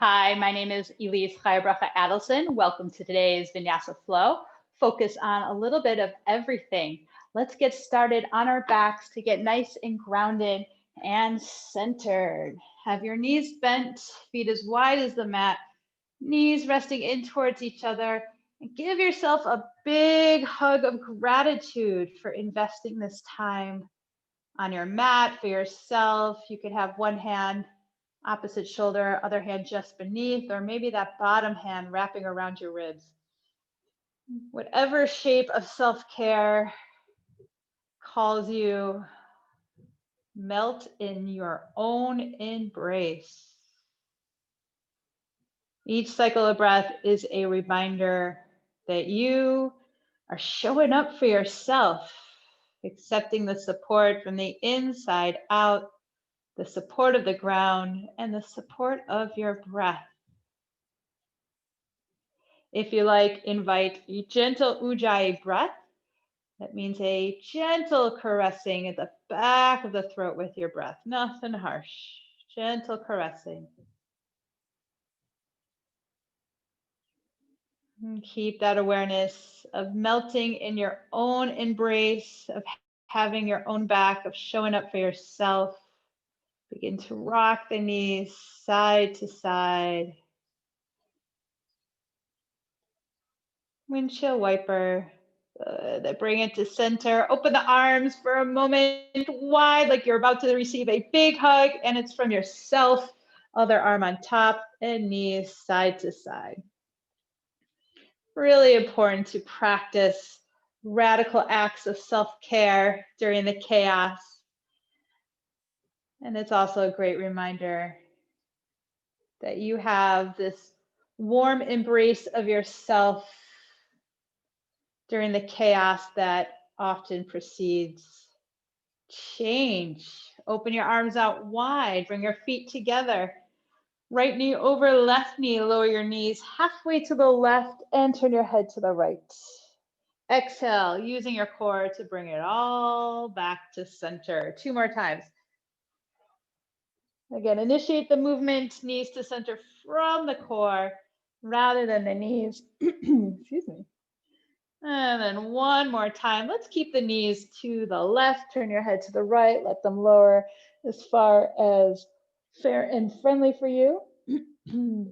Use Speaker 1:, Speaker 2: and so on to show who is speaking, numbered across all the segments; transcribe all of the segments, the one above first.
Speaker 1: Hi, my name is Elise Chayabracha Adelson. Welcome to today's Vinyasa Flow. Focus on a little bit of everything. Let's get started on our backs to get nice and grounded and centered. Have your knees bent, feet as wide as the mat, knees resting in towards each other, and give yourself a big hug of gratitude for investing this time on your mat for yourself. You could have one hand opposite shoulder, other hand just beneath, or maybe that bottom hand wrapping around your ribs. Whatever shape of self-care calls you, melt in your own embrace. Each cycle of breath is a reminder that you are showing up for yourself, accepting the support from the inside out, the support of the ground, and the support of your breath. If you like, invite a gentle ujjayi breath. That means a gentle caressing at the back of the throat with your breath. Nothing harsh, gentle caressing. And keep that awareness of melting in your own embrace, of having your own back, of showing up for yourself. Begin to rock the knees side to side. Windshield wiper. Good. Bring it to center. Open the arms for a moment wide, like you're about to receive a big hug, and it's from yourself. Other arm on top and knees side to side. Really important to practice radical acts of self-care during the chaos. And it's also a great reminder that you have this warm embrace of yourself during the chaos that often precedes change. Open your arms out wide, bring your feet together. Right knee over left knee, lower your knees halfway to the left and turn your head to the right. Exhale, using your core to bring it all back to center. 2 more times. Again, initiate the movement, knees to center from the core rather than the knees. Excuse me. And then one more time. Let's keep the knees to the left. Turn your head to the right. Let them lower as far as fair and friendly for you. Let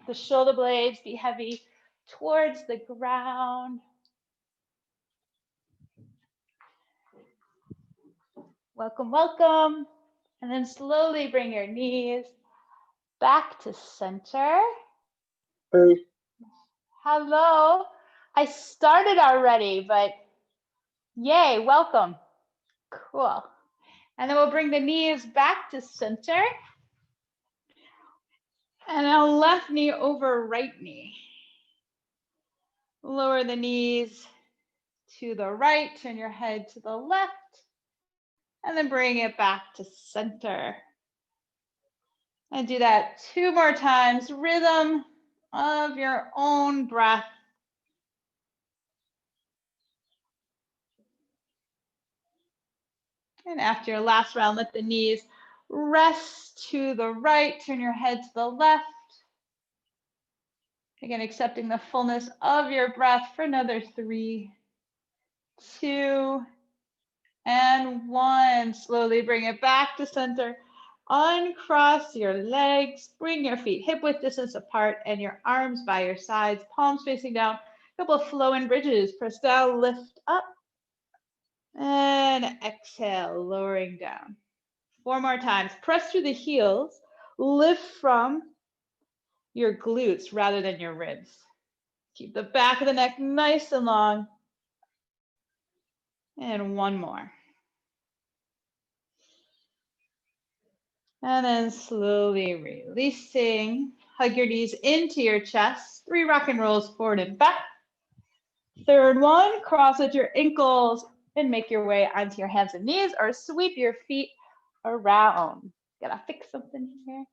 Speaker 1: the shoulder blades be heavy towards the ground. Welcome, welcome. And then slowly bring your knees back to center.
Speaker 2: Hey.
Speaker 1: Hello. I started already, but yay, welcome. Cool. And then we'll bring the knees back to center. And now left knee over right knee. Lower the knees to the right, turn your head to the left, and then bring it back to center. And do that 2 more times, rhythm of your own breath. And after your last round, let the knees rest to the right, turn your head to the left. Again, accepting the fullness of your breath for another 3, 2, and 1. Slowly bring it back to center. Uncross your legs, bring your feet hip width distance apart and your arms by your sides, palms facing down. A couple of flow-in bridges. Press down, lift up, and exhale, lowering down. 4 more times. Press through the heels, lift from your glutes rather than your ribs. Keep the back of the neck nice and long. And 1 more. And then slowly releasing. Hug your knees into your chest. 3 rock and rolls forward and back. 3rd one, cross at your ankles and make your way onto your hands and knees or sweep your feet around. Gotta fix something here.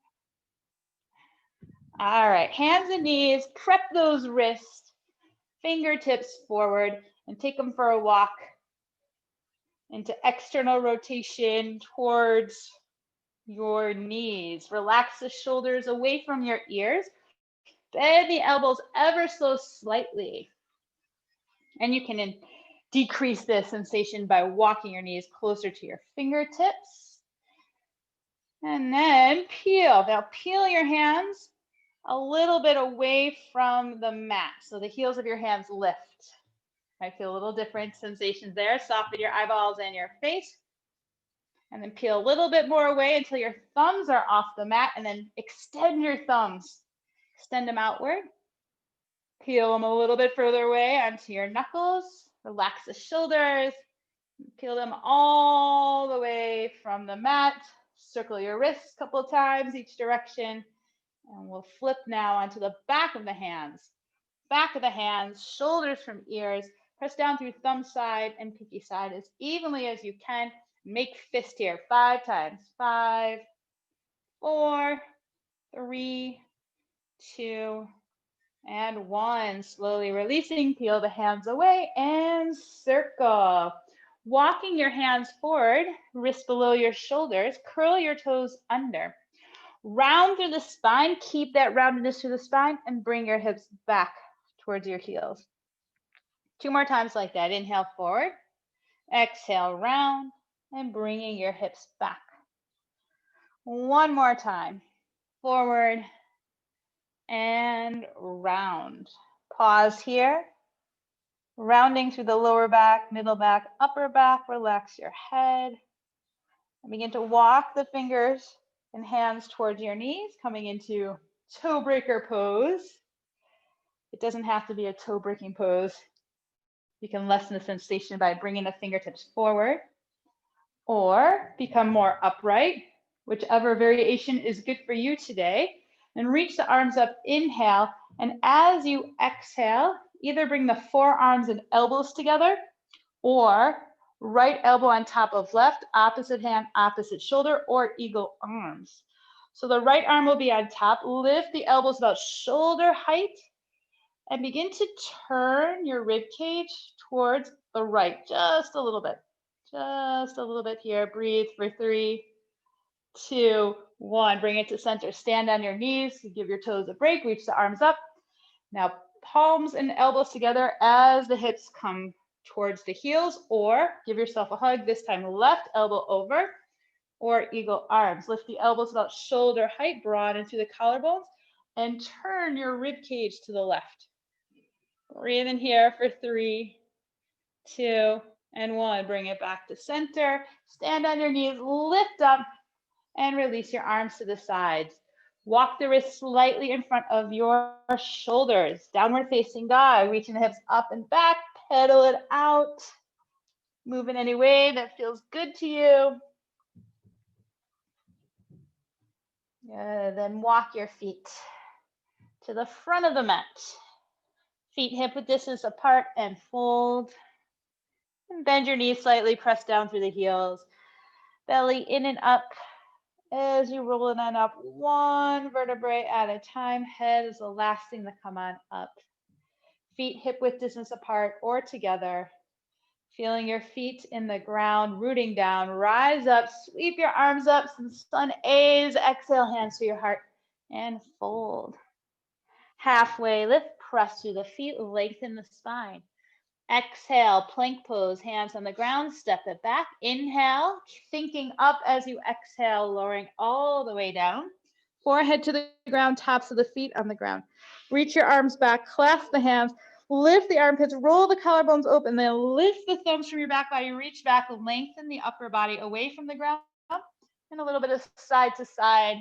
Speaker 1: All right, hands and knees, prep those wrists, fingertips forward, and take them for a walk into external rotation towards your knees. Relax the shoulders away from your ears. Bend the elbows ever so slightly. And you can decrease this sensation by walking your knees closer to your fingertips. And then peel. Now peel your hands a little bit away from the mat. So the heels of your hands lift. Might feel a little different sensations there. Soften your eyeballs and your face. And then peel a little bit more away until your thumbs are off the mat, and then extend your thumbs. Extend them outward. Peel them a little bit further away onto your knuckles. Relax the shoulders. Peel them all the way from the mat. Circle your wrists a couple of times each direction. And we'll flip now onto the back of the hands. Back of the hands, shoulders from ears. Press down through thumb side and pinky side as evenly as you can. Make fist here 5 times. 5, 4, 3, 2, and 1. Slowly releasing, peel the hands away and circle. Walking your hands forward, wrists below your shoulders, curl your toes under. Round through the spine, keep that roundedness through the spine, and bring your hips back towards your heels. 2 more times like that. Inhale forward, exhale round, and bringing your hips back. 1 more time. Forward and round. Pause here. Rounding through the lower back, middle back, upper back. Relax your head. And begin to walk the fingers and hands towards your knees, coming into toe breaker pose. It doesn't have to be a toe breaking pose. You can lessen the sensation by bringing the fingertips forward or become more upright, whichever variation is good for you today. And reach the arms up, inhale. And as you exhale, either bring the forearms and elbows together or right elbow on top of left, opposite hand, opposite shoulder, or eagle arms. So the right arm will be on top. Lift the elbows about shoulder height and begin to turn your rib cage towards the right, just a little bit. Just a little bit here. Breathe for 3, 2, 1. Bring it to center. Stand on your knees. Give your toes a break. Reach the arms up. Now palms and elbows together as the hips come towards the heels, or give yourself a hug. This time left elbow over, or eagle arms. Lift the elbows about shoulder height, broaden through the collarbones, and turn your rib cage to the left. Breathe in here for 3, 2, and 1. Bring it back to center. Stand on your knees, lift up, and release your arms to the sides. Walk the wrists slightly in front of your shoulders. Downward facing dog, reaching the hips up and back, pedal it out. Move in any way that feels good to you. Then walk your feet to the front of the mat. Feet hip width distance apart and fold. And bend your knees slightly, press down through the heels. Belly in and up. As you roll it on up, 1 vertebrae at a time. Head is the last thing to come on up. Feet hip width distance apart or together. Feeling your feet in the ground, rooting down. Rise up, sweep your arms up, some sun A's. Exhale, hands to your heart, and fold. Halfway lift, press through the feet, lengthen the spine. Exhale, plank pose, hands on the ground, step it back. Inhale, thinking up as you exhale, lowering all the way down. Forehead to the ground, tops of the feet on the ground. Reach your arms back, clasp the hands, lift the armpits, roll the collarbones open, then lift the thumbs from your back body, reach back, lengthen the upper body away from the ground, and a little bit of side to side.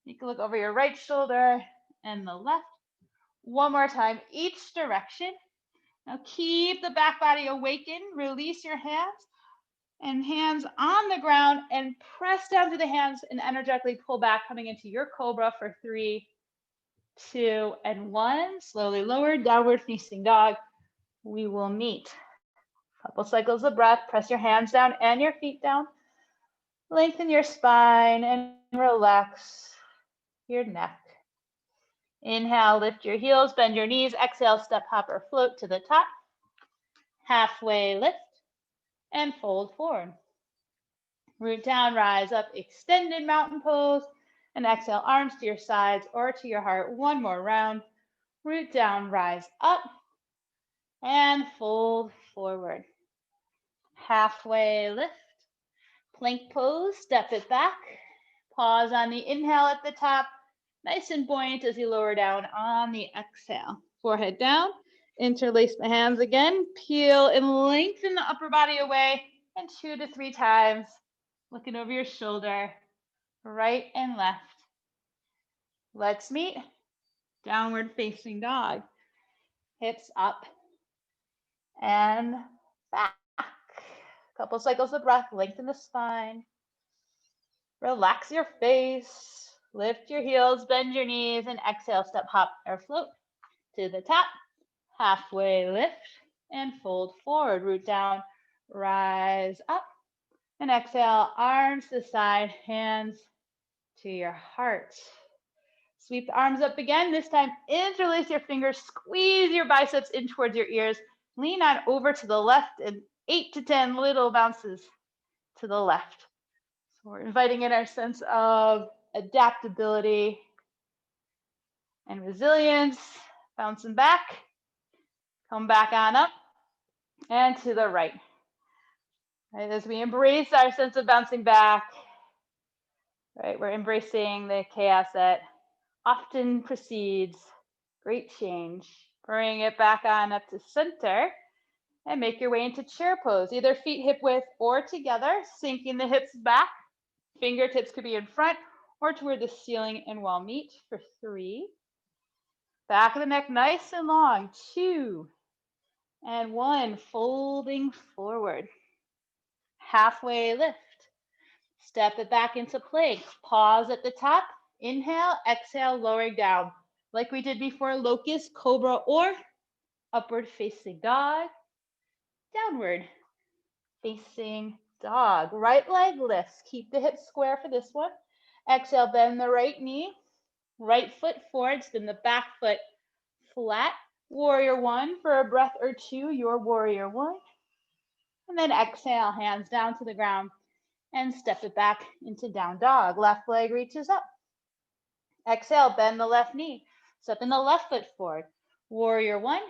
Speaker 1: You can look over your right shoulder and the left. 1 more time, each direction. Now keep the back body awakened, release your hands and hands on the ground and press down to the hands and energetically pull back, coming into your cobra for 3, 2, and 1. Slowly lower, downward facing dog. We will meet. Couple cycles of breath, press your hands down and your feet down. Lengthen your spine and relax your neck. Inhale, lift your heels, bend your knees. Exhale, step, hop, or float to the top. Halfway lift and fold forward. Root down, rise up, extended mountain pose. And exhale, arms to your sides or to your heart. One more round. Root down, rise up, and fold forward. Halfway lift. Plank pose, step it back. Pause on the inhale at the top. Nice and buoyant as you lower down on the exhale. Forehead down. Interlace the hands again. Peel and lengthen the upper body away. And 2 to 3 times. Looking over your shoulder. Right and left. Let's meet. Downward facing dog. Hips up and back. Couple cycles of breath. Lengthen the spine. Relax your face. Lift your heels, bend your knees, and exhale, step, hop, or float to the top. Halfway lift and fold forward. Root down, rise up, and exhale, arms to the side, hands to your heart. Sweep the arms up again. This time, interlace your fingers, squeeze your biceps in towards your ears. Lean on over to the left and 8 to 10 little bounces to the left. So we're inviting in our sense of adaptability and resilience. Bouncing back. Come back on up and to the right. Right, as we embrace our sense of bouncing back, right, we're embracing the chaos that often precedes great change. Bring it back on up to center and make your way into chair pose, either feet hip width or together, sinking the hips back. Fingertips could be in front or toward the ceiling and wall meet for 3. Back of the neck nice and long, 2 and 1, folding forward. Halfway lift. Step it back into plank. Pause at the top. Inhale, exhale, lowering down. Like we did before, locust, cobra, or upward facing dog. Downward facing dog. Right leg lifts. Keep the hips square for this one. Exhale, bend the right knee. Right foot forward, spin the back foot flat. Warrior 1 for a breath or 2, your warrior 1. And then exhale, hands down to the ground and step it back into down dog. Left leg reaches up. Exhale, bend the left knee. Step in the left foot forward. Warrior 1,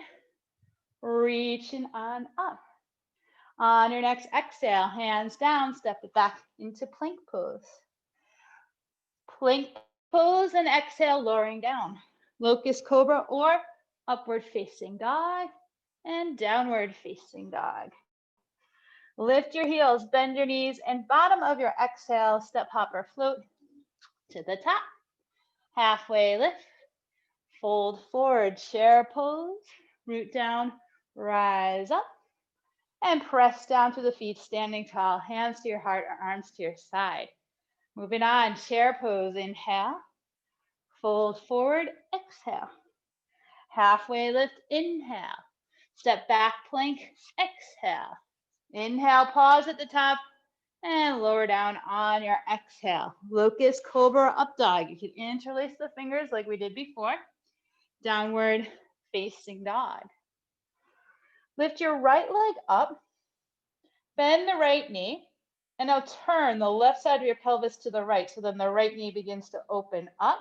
Speaker 1: reaching on up. On your next exhale, hands down, step it back into plank pose. Plank pose and exhale, lowering down. Locust cobra or upward facing dog and downward facing dog. Lift your heels, bend your knees, and bottom of your exhale, step, hop, or float to the top. Halfway lift, fold forward, chair pose, root down, rise up, and press down to the feet, standing tall, hands to your heart or arms to your side. Moving on, chair pose, inhale, fold forward, exhale. Halfway lift, inhale, step back, plank, exhale. Inhale, pause at the top, and lower down on your exhale. Locust, cobra, up dog. You can interlace the fingers like we did before. Downward facing dog. Lift your right leg up, bend the right knee, and now turn the left side of your pelvis to the right. So then the right knee begins to open up.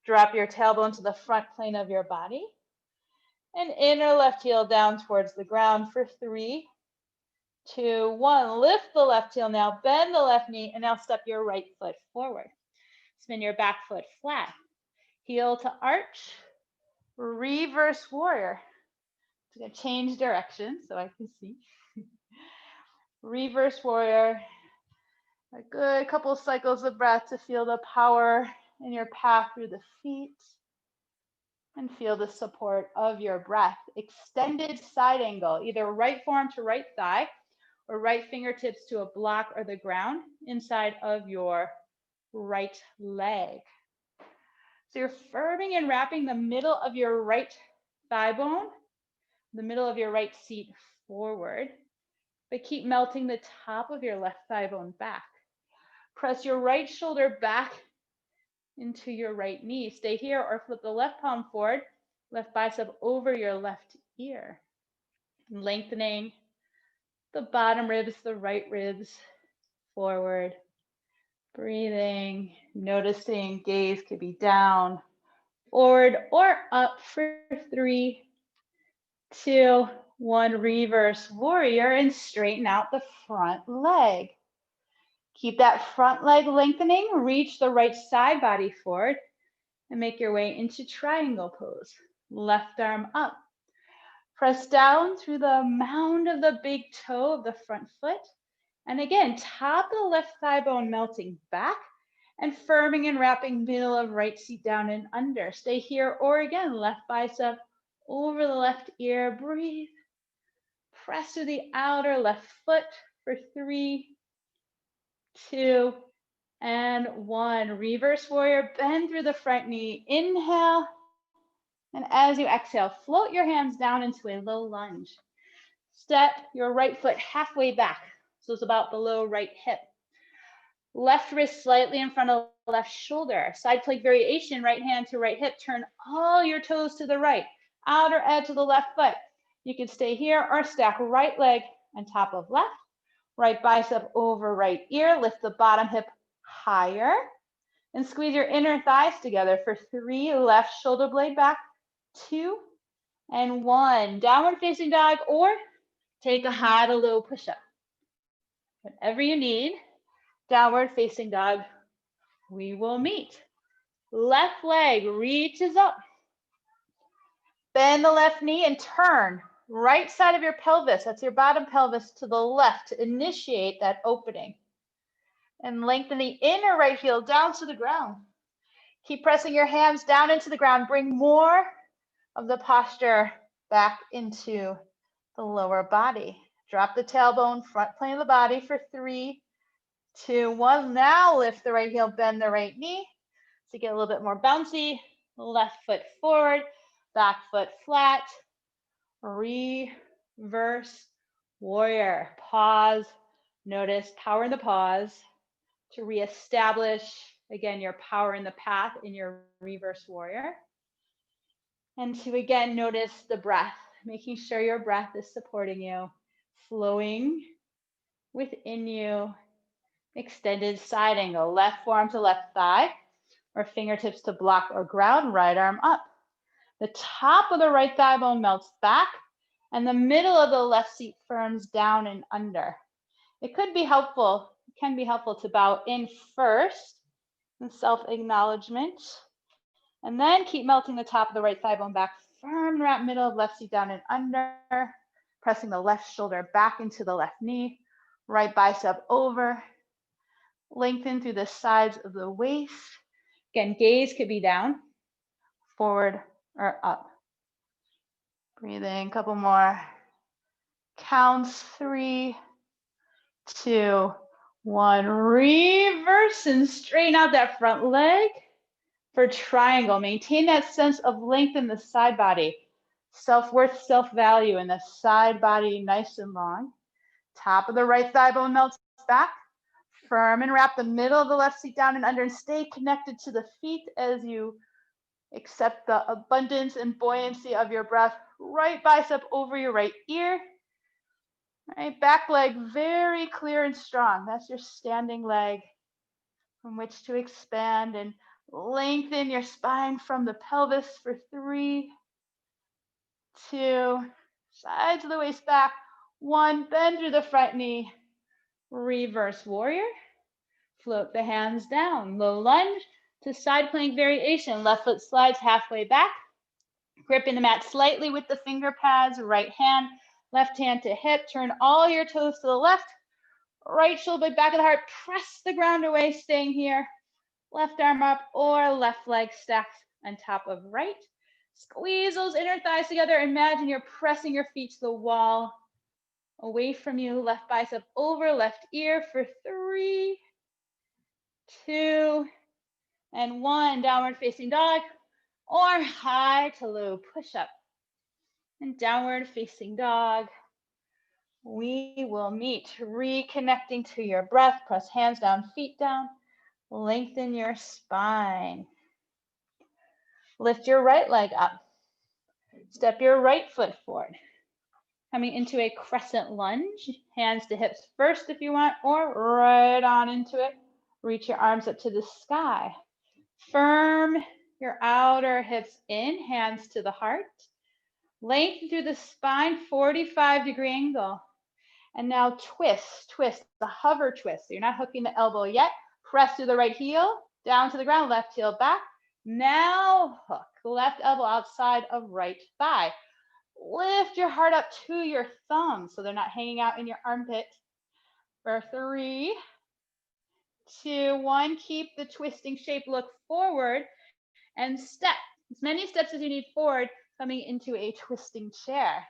Speaker 1: Drop your tailbone to the front plane of your body. And inner left heel down towards the ground for 3, 2, 1. Lift the left heel now, bend the left knee, and now step your right foot forward. Spin your back foot flat. Heel to arch, reverse warrior. I'm going to change direction so I can see. Reverse warrior. A good couple of cycles of breath to feel the power in your path through the feet. And feel the support of your breath. Extended side angle, either right forearm to right thigh, or right fingertips to a block or the ground inside of your right leg. So you're firming and wrapping the middle of your right thigh bone, the middle of your right seat forward, but keep melting the top of your left thigh bone back. Press your right shoulder back into your right knee. Stay here or flip the left palm forward, left bicep over your left ear. Lengthening the bottom ribs, the right ribs forward Breathing, noticing gaze could be down, forward, or up for 3, 2, 1. Reverse warrior and straighten out the front leg. Keep that front leg lengthening. Reach the right side body forward and make your way into triangle pose. Left arm up. Press down through the mound of the big toe of the front foot. And again, top of the left thigh bone melting back and firming and wrapping middle of right seat down and under. Stay here, or again, left bicep over the left ear. Breathe. Press through the outer left foot for 3, 2, and 1. Reverse warrior, bend through the front knee. Inhale. And as you exhale, float your hands down into a low lunge. Step your right foot halfway back. So it's about below right hip. Left wrist slightly in front of left shoulder. Side plank variation, right hand to right hip. Turn all your toes to the right. Outer edge of the left foot. You can stay here or stack right leg on top of left. Right bicep over right ear. Lift the bottom hip higher. And squeeze your inner thighs together for 3. Left shoulder blade back. 2, and 1. Downward facing dog, or take a high to low push-up. Whatever you need. Downward facing dog, we will meet. Left leg reaches up. Bend the left knee and turn. Right side of your pelvis, that's your bottom pelvis, to the left to initiate that opening. And lengthen the inner right heel down to the ground. Keep pressing your hands down into the ground. Bring more of the posture back into the lower body. Drop the tailbone, front plane of the body for 3, 2, 1. Now lift the right heel, bend the right knee to get a little bit more bouncy. Left foot forward, back foot flat. Reverse warrior. Pause. Notice power in the pause to reestablish, again, your power in the path in your reverse warrior. And to again notice the breath, making sure your breath is supporting you, flowing within you. Extended side angle, left forearm to left thigh, or fingertips to block or ground, right arm up. The top of the right thigh bone melts back, and the middle of the left seat firms down and under. It can be helpful to bow in first in self-acknowledgement. And then keep melting the top of the right thigh bone back, firm wrap middle of left seat down and under, pressing the left shoulder back into the left knee, right bicep over, lengthen through the sides of the waist. Again, gaze could be down, forward, or up. Breathing, a couple more counts. 3, 2, 1. Reverse and straighten out that front leg. For triangle, maintain that sense of length in the side body, self-worth, self-value in the side body, nice and long. Top of the right thigh bone melts back. Firm and wrap the middle of the left seat down and under, and stay connected to the feet as you accept the abundance and buoyancy of your breath. Right bicep over your right ear. Right, back leg very clear and strong. That's your standing leg from which to expand and lengthen your spine from the pelvis for 3, 2, sides of the waist back. 1, bend through the front knee. Reverse warrior. Float the hands down. Low lunge to side plank variation. Left foot slides halfway back. Gripping the mat slightly with the finger pads. Right hand, left hand to hip. Turn all your toes to the left. Right shoulder back of the heart. Press the ground away, staying here. Left arm up, or left leg stacked on top of right. Squeeze those inner thighs together. Imagine you're pressing your feet to the wall. Away from you, left bicep over left ear for 3, 2, and 1. Downward facing dog, or high to low push-up. And downward facing dog, we will meet. Reconnecting to your breath. Press hands down, feet down. Lengthen your spine. Lift your right leg up. Step your right foot forward. Coming into a crescent lunge. Hands to hips first if you want, or right on into it. Reach your arms up to the sky. Firm your outer hips in, hands to the heart. Lengthen through the spine, 45-degree angle. And now twist, the hover twist. So you're not hooking the elbow yet. Press through the right heel, down to the ground, left heel back. Now hook, left elbow outside of right thigh. Lift your heart up to your thumbs so they're not hanging out in your armpit. For 3, 2, 1, keep the twisting shape, look forward and step. As many steps as you need forward, coming into a twisting chair.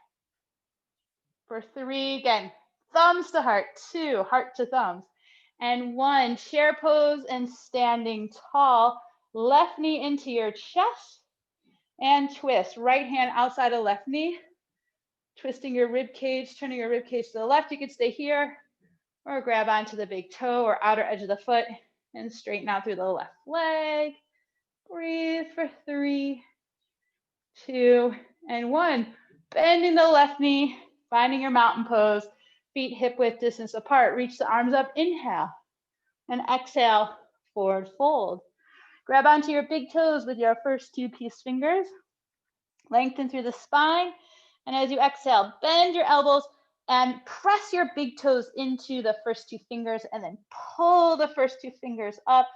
Speaker 1: For 3, again, thumbs to heart, 2, heart to thumbs. And 1, chair pose and standing tall. Left knee into your chest and twist. Right hand outside of left knee. Twisting your rib cage, turning your rib cage to the left. You could stay here or grab onto the big toe or outer edge of the foot and straighten out through the left leg. Breathe for 3, 2, and 1. Bending the left knee, finding your mountain pose, feet hip width distance apart. Reach the arms up, inhale, and exhale, forward fold. Grab onto your big toes with your first 2 peace fingers. Lengthen through the spine, and as you exhale, bend your elbows and press your big toes into the first 2 fingers, and then pull the first 2 fingers up.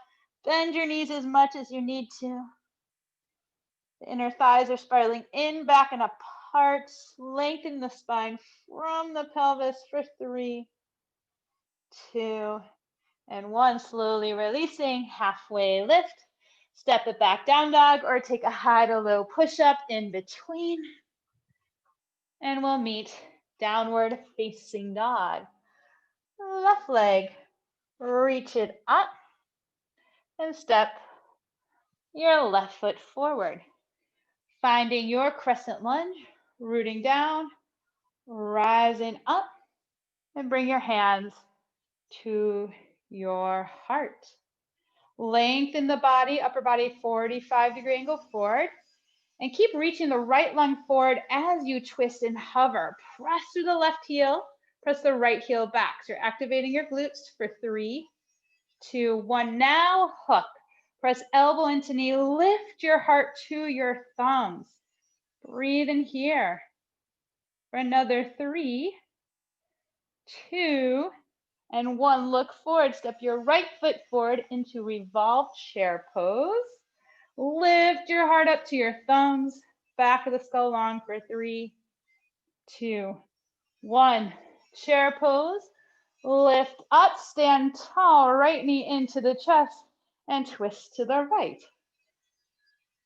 Speaker 1: Bend your knees as much as you need to. The inner thighs are spiraling in, back, and apart. Lengthen the spine from the pelvis for 3, 2, and 1. Slowly releasing, halfway lift. Step it back, down dog, or take a high to low push-up in between. And we'll meet downward facing dog. Left leg, reach it up, and step your left foot forward. Finding your crescent lunge, rooting down, rising up, and bring your hands to your heart. Lengthen the body, upper body 45-degree angle forward, and keep reaching the right lung forward as you twist and hover. Press through the left heel, press the right heel back. So you're activating your glutes for 3, 2, 1. Now hook. Press elbow into knee, lift your heart to your thumbs. Breathe in here. For another 3, 2, and 1. Look forward. Step your right foot forward into revolved chair pose. Lift your heart up to your thumbs. Back of the skull long for 3, 2, 1. Chair pose. Lift up, stand tall, right knee into the chest, and twist to the right.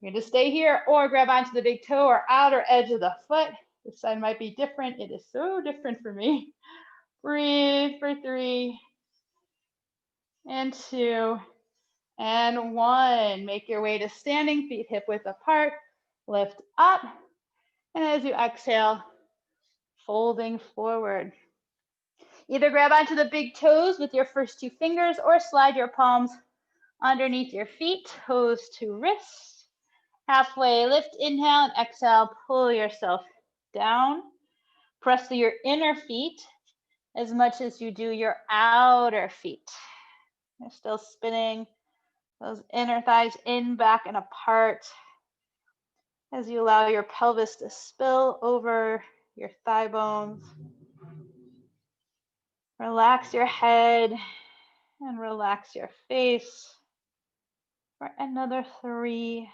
Speaker 1: You're going to stay here or grab onto the big toe or outer edge of the foot. This side might be different. It is so different for me. Breathe for 3, and 2, and 1. Make your way to standing, feet hip width apart. Lift up, and as you exhale, folding forward. Either grab onto the big toes with your first 2 fingers or slide your palms underneath your feet, toes to wrist. Halfway lift, inhale, and exhale, pull yourself down. Press through your inner feet as much as you do your outer feet. You're still spinning those inner thighs in, back, and apart as you allow your pelvis to spill over your thigh bones. Relax your head and relax your face for another 3,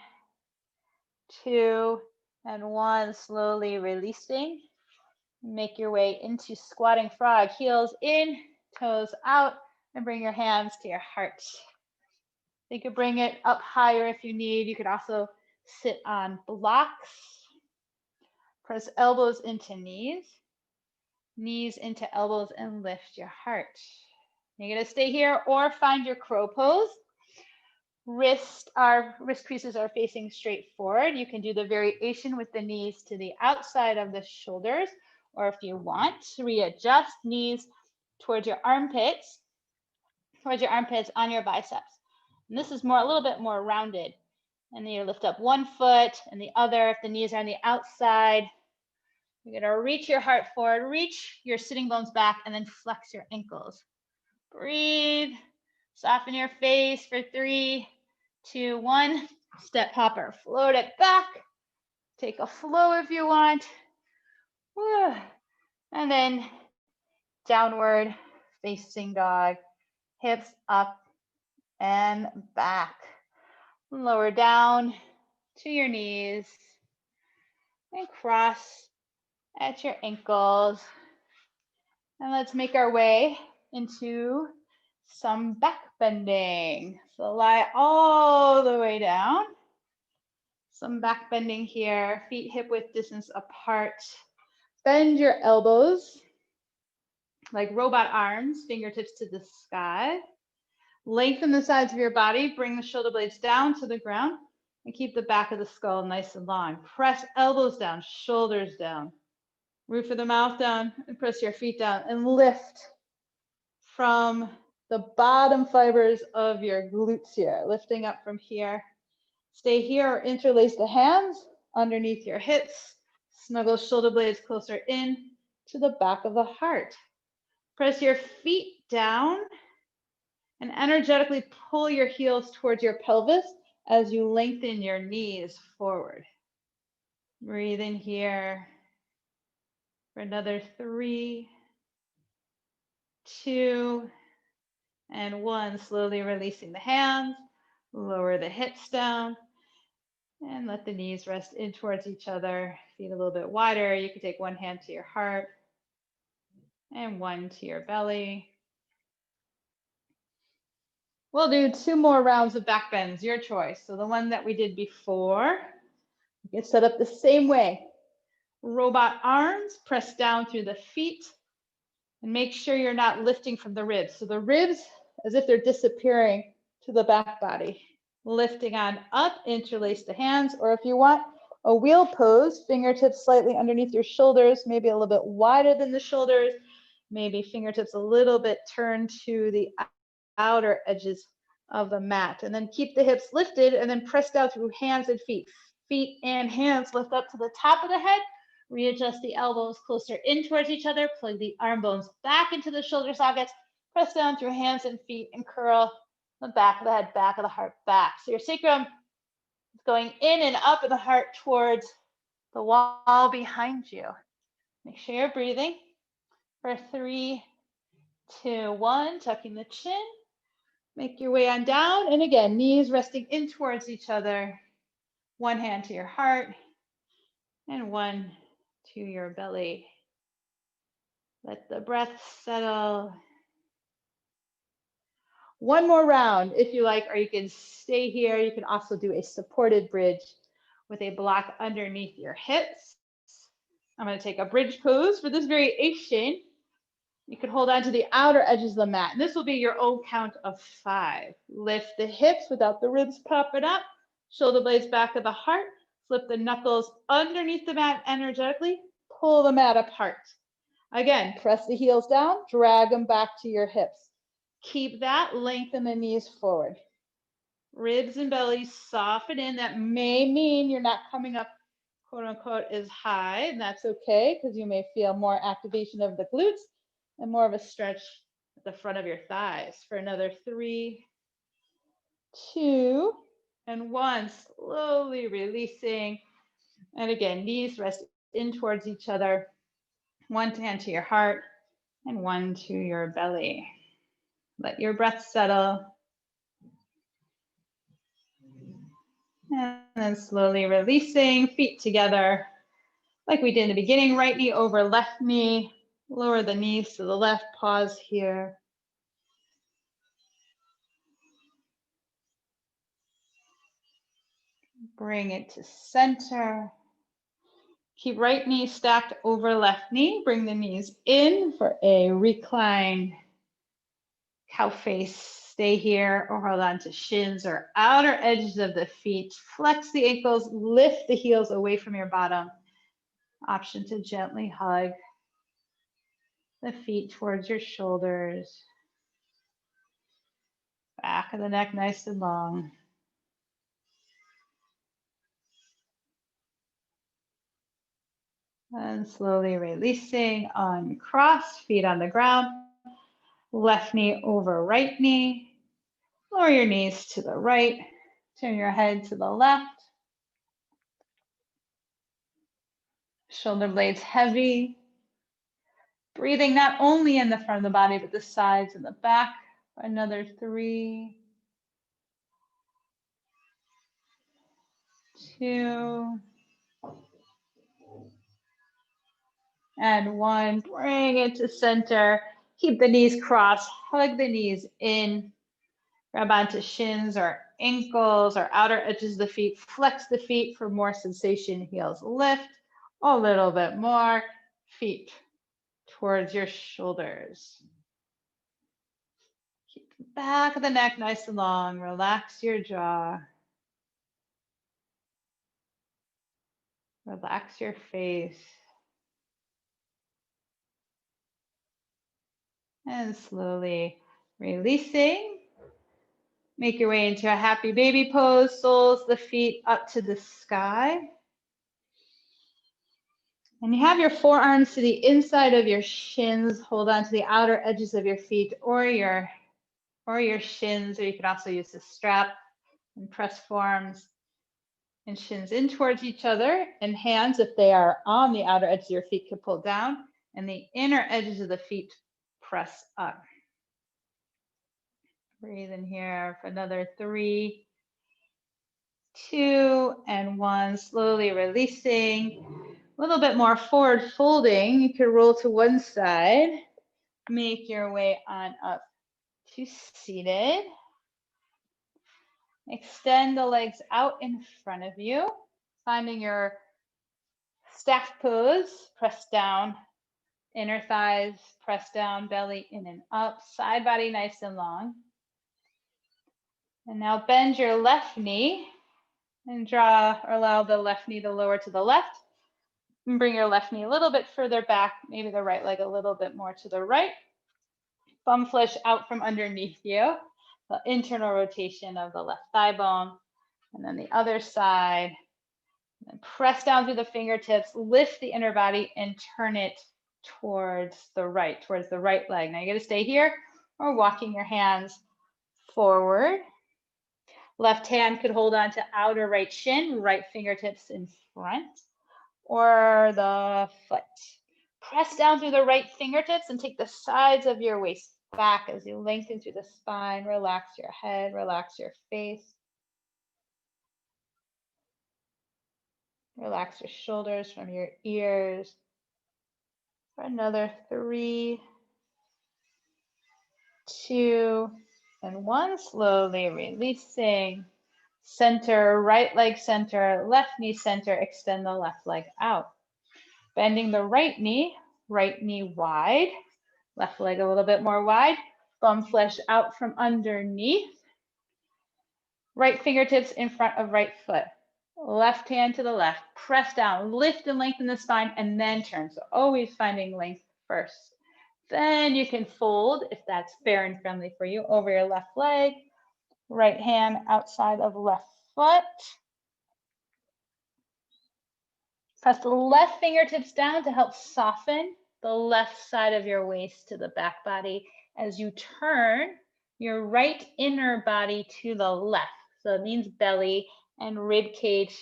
Speaker 1: 2, and 1. Slowly releasing. Make your way into squatting frog. Heels in, toes out, and bring your hands to your heart. You could bring it up higher if you need. You could also sit on blocks. Press elbows into knees, knees into elbows, and lift your heart. You're going to stay here or find your crow pose. Wrist creases are facing straight forward. You can do the variation with the knees to the outside of the shoulders, or if you want, readjust knees towards your armpits on your biceps. And this is a little bit more rounded. And then you lift up one foot and the other. If the knees are on the outside, you're going to reach your heart forward, reach your sitting bones back, and then flex your ankles. Breathe. Soften your face for 3, 2, 1. Step hopper, float it back. Take a flow if you want. And then downward facing dog, hips up and back. Lower down to your knees and cross at your ankles. And let's make our way into some back bending. So lie all the way down. Some back bending here, feet hip width distance apart. Bend your elbows like robot arms, fingertips to the sky. Lengthen the sides of your body, bring the shoulder blades down to the ground, and keep the back of the skull nice and long. Press elbows down, shoulders down. Roof of the mouth down, and press your feet down, and lift from the bottom fibers of your glutes here, lifting up from here. Stay here or interlace the hands underneath your hips. Snuggle shoulder blades closer in to the back of the heart. Press your feet down and energetically pull your heels towards your pelvis as you lengthen your knees forward. Breathe in here for another 3, 2, and 1. Slowly releasing the hands, lower the hips down, and let the knees rest in towards each other. Feet a little bit wider. You can take one hand to your heart and one to your belly. We'll do 2 more rounds of back bends, your choice. So the one that we did before, you can set up the same way. Robot arms, press down through the feet, and make sure you're not lifting from the ribs. So the ribs, as if they're disappearing to the back body. Lifting on up, interlace the hands, or if you want a wheel pose, fingertips slightly underneath your shoulders, maybe a little bit wider than the shoulders, maybe fingertips a little bit turned to the outer edges of the mat. And then keep the hips lifted and then press down through hands and feet. Feet and hands lift up to the top of the head. Readjust the elbows closer in towards each other. Plug the arm bones back into the shoulder sockets. Press down through hands and feet and curl the back of the head, back of the heart back. So your sacrum is going in and up, and the heart towards the wall behind you. Make sure you're breathing for 3, 2, 1, tucking the chin. Make your way on down. And again, knees resting in towards each other. One hand to your heart and one to your belly. Let the breath settle. One more round if you like, or you can stay here. You can also do a supported bridge with a block underneath your hips. I'm going to take a bridge pose for this variation. You can hold on to the outer edges of the mat. And this will be your own count of 5. Lift the hips without the ribs popping up. Shoulder blades back of the heart. Flip the knuckles underneath the mat energetically. Pull the mat apart. Again, press the heels down. Drag them back to your hips. Keep that, lengthen the knees forward. Ribs and belly soften in. That may mean you're not coming up, quote unquote, as high, and that's okay because you may feel more activation of the glutes and more of a stretch at the front of your thighs. For another 3, 2, and 1. Slowly releasing. And again, knees rest in towards each other. One hand to your heart and one to your belly. Let your breath settle. And then slowly releasing, feet together. Like we did in the beginning, right knee over left knee. Lower the knees to the left, pause here. Bring it to center. Keep right knee stacked over left knee. Bring the knees in for a recline cow face. Stay here or hold on to shins or outer edges of the feet. Flex the ankles, lift the heels away from your bottom. Option to gently hug the feet towards your shoulders. Back of the neck nice and long. And slowly releasing, uncross, feet on the ground. Left knee over right knee. Lower your knees to the right. Turn your head to the left. Shoulder blades heavy. Breathing not only in the front of the body, but the sides and the back. For another 3, 2, and 1. Bring it to center. Keep the knees crossed. Hug the knees in. Grab onto shins or ankles or outer edges of the feet. Flex the feet for more sensation. Heels lift a little bit more. Feet towards your shoulders. Keep the back of the neck nice and long. Relax your jaw. Relax your face. And slowly releasing. Make your way into a happy baby pose. Soles the feet up to the sky. And you have your forearms to the inside of your shins. Hold on to the outer edges of your feet or your shins, or you can also use the strap and press forearms and shins in towards each other, and hands, if they are on the outer edges of your feet, can pull down, and the inner edges of the feet press up. Breathe in here for another 3, 2, and 1. Slowly releasing. A little bit more forward folding. You can roll to one side. Make your way on up to seated. Extend the legs out in front of you. Finding your staff pose. Press down. Inner thighs, press down, belly in and up. Side body nice and long. And now bend your left knee and draw or allow the left knee to lower to the left. And bring your left knee a little bit further back, maybe the right leg a little bit more to the right. Bum flesh out from underneath you. The internal rotation of the left thigh bone. And then the other side. And press down through the fingertips, lift the inner body and turn it towards the right leg. Now you're going to stay here or walking your hands forward. Left hand could hold on to outer right shin, right fingertips in front, or the foot. Press down through the right fingertips and take the sides of your waist back as you lengthen through the spine. Relax your head, relax your face. Relax your shoulders from your ears. For another 3, 2, and 1. Slowly releasing. Center, right leg center, left knee center. Extend the left leg out. Bending the right knee wide. Left leg a little bit more wide. Bum flesh out from underneath. Right fingertips in front of right foot. Left hand to the left. Press down, lift and lengthen the spine, and then turn. So always finding length first. Then you can fold, if that's fair and friendly for you, over your left leg. Right hand outside of left foot. Press the left fingertips down to help soften the left side of your waist to the back body as you turn your right inner body to the left. So it means belly and rib cage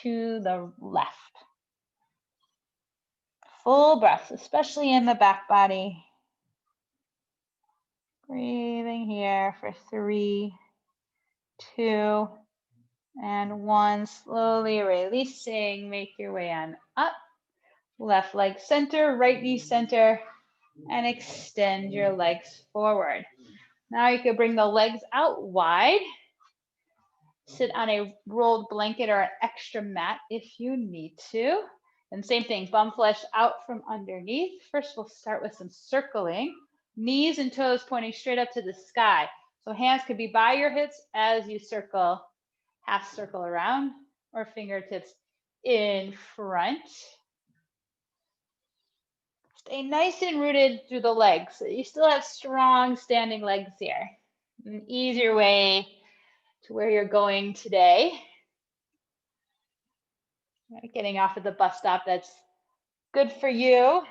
Speaker 1: to the left. Full breaths, especially in the back body. Breathing here for 3, 2, and 1. Slowly releasing. Make your way on up. Left leg center, right knee center, and extend your legs forward. Now you can bring the legs out wide. Sit on a rolled blanket or an extra mat if you need to. And same thing, bum flesh out from underneath. First, we'll start with some circling. Knees and toes pointing straight up to the sky. So hands could be by your hips as you circle, half circle around, or fingertips in front. Stay nice and rooted through the legs. So you still have strong standing legs here. And ease your way to where you're going today. Getting off at the bus stop, that's good for you.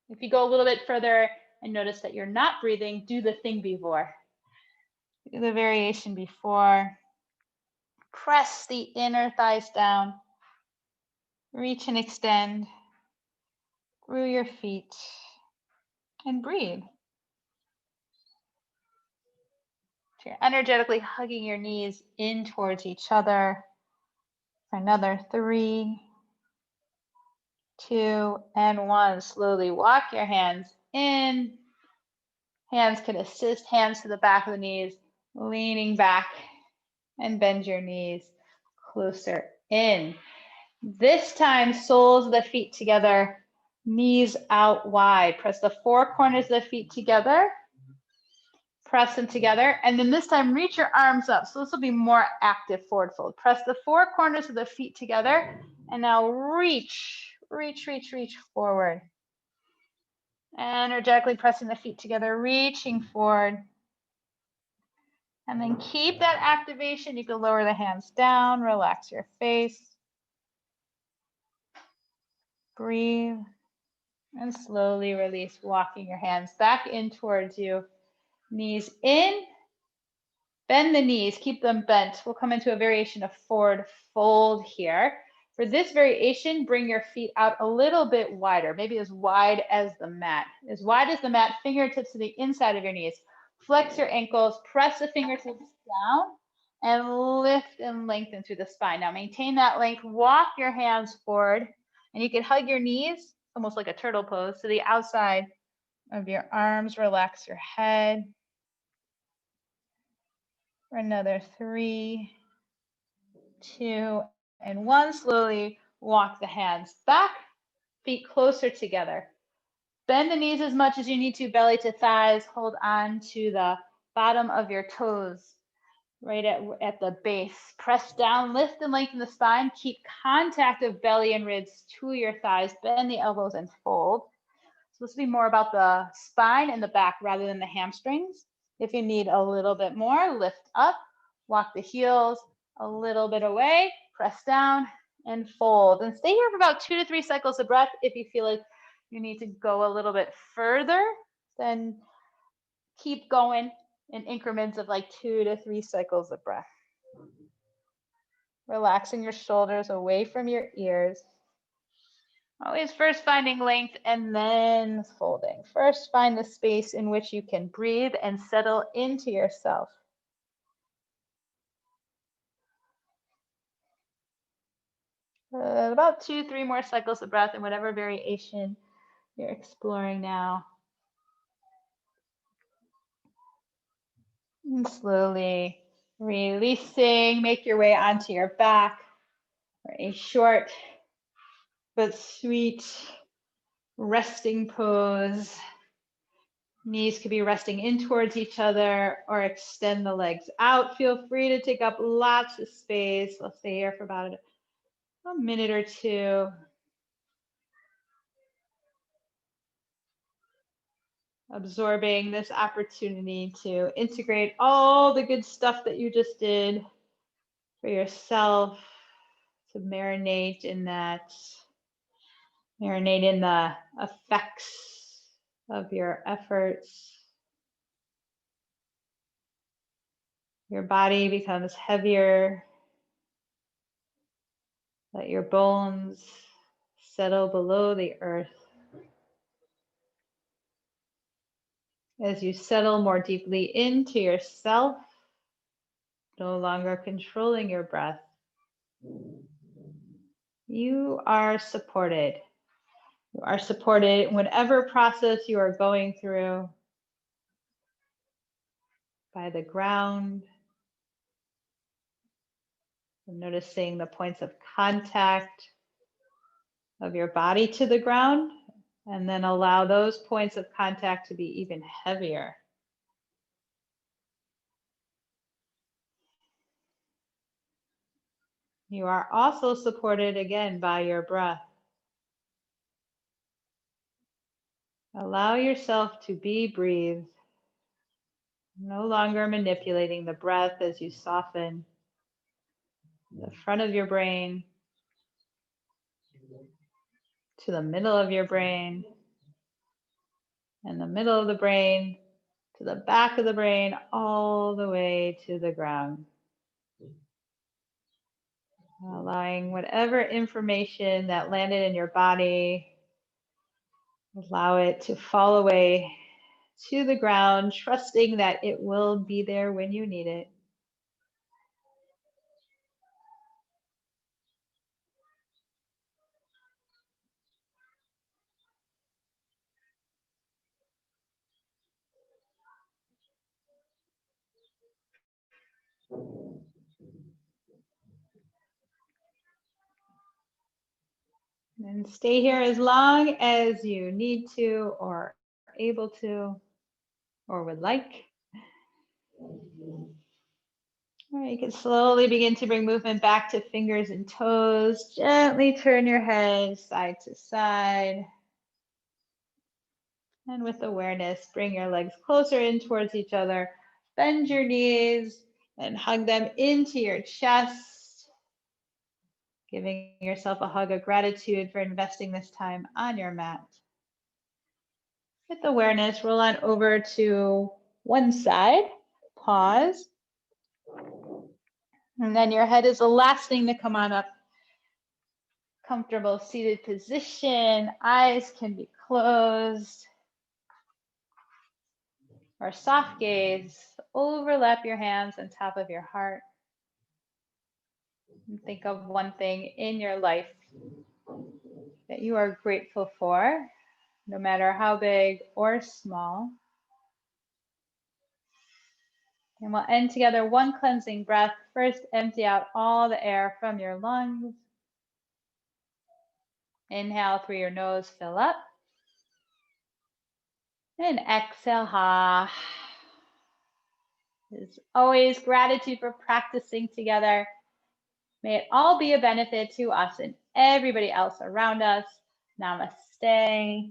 Speaker 1: If you go a little bit further and notice that you're not breathing, do the thing before. Do the variation before. Press the inner thighs down. Reach and extend through your feet and breathe. So you're energetically hugging your knees in towards each other for another 3, 2, and 1. Slowly walk your hands in. Hands can assist, hands to the back of the knees, leaning back, and bend your knees closer in. This time, soles of the feet together, knees out wide. Press the 4 corners of the feet together. Press them together. And then this time, reach your arms up. So this will be more active forward fold. Press the 4 corners of the feet together. And now reach, reach, reach, reach forward. Energetically pressing the feet together, reaching forward. And then keep that activation. You can lower the hands down, relax your face. Breathe. And slowly release, walking your hands back in towards you. Knees in. Bend the knees, keep them bent. We'll come into a variation of forward fold here. For this variation, bring your feet out a little bit wider, maybe as wide as the mat. As wide as the mat, fingertips to the inside of your knees. Flex your ankles, press the fingertips down, and lift and lengthen through the spine. Now maintain that length, walk your hands forward, and you can hug your knees, almost like a turtle pose, to the outside of your arms. Relax your head. For another 3, 2, and 1. Slowly walk the hands back, feet closer together. Bend the knees as much as you need to, belly to thighs. Hold on to the bottom of your toes, right at the base. Press down, lift and lengthen the spine. Keep contact of belly and ribs to your thighs. Bend the elbows and fold. So this will be more about the spine and the back rather than the hamstrings. If you need a little bit more, lift up, walk the heels a little bit away, press down and fold. And stay here for about 2 to 3 cycles of breath. If you feel like you need to go a little bit further, then keep going in increments of like 2 to 3 cycles of breath. Relaxing your shoulders away from your ears. Always first finding length and then folding. First find the space in which you can breathe and settle into yourself. About 2, 3 more cycles of breath in whatever variation you're exploring now. And slowly releasing, make your way onto your back for a short but sweet resting pose. Knees could be resting in towards each other or extend the legs out. Feel free to take up lots of space. Let's stay here for about a minute or 2. Absorbing this opportunity to integrate all the good stuff that you just did for yourself, to marinate in that, marinate in the effects of your efforts. Your body becomes heavier. Let your bones settle below the earth. As you settle more deeply into yourself, no longer controlling your breath, you are supported. You are supported in whatever process you are going through by the ground. Noticing the points of contact of your body to the ground, and then allow those points of contact to be even heavier. You are also supported again by your breath. Allow yourself to be breathed, no longer manipulating the breath as you soften the front of your brain to the middle of your brain and the middle of the brain to the back of the brain, all the way to the ground. Allowing whatever information that landed in your body, allow it to fall away to the ground, trusting that it will be there when you need it. And stay here as long as you need to or able to or would like. All right, you can slowly begin to bring movement back to fingers and toes. Gently turn your head side to side. And with awareness, bring your legs closer in towards each other. Bend your knees and hug them into your chest. Giving yourself a hug of gratitude for investing this time on your mat. With awareness, roll on over to one side. Pause. And then your head is the last thing to come on up. Comfortable seated position. Eyes can be closed. Or soft gaze. Overlap your hands on top of your heart. And think of one thing in your life that you are grateful for, no matter how big or small. And we'll end together one cleansing breath. First, empty out all the air from your lungs. Inhale through your nose, fill up. And exhale, ha. As always, gratitude for practicing together. May it all be a benefit to us and everybody else around us. Namaste.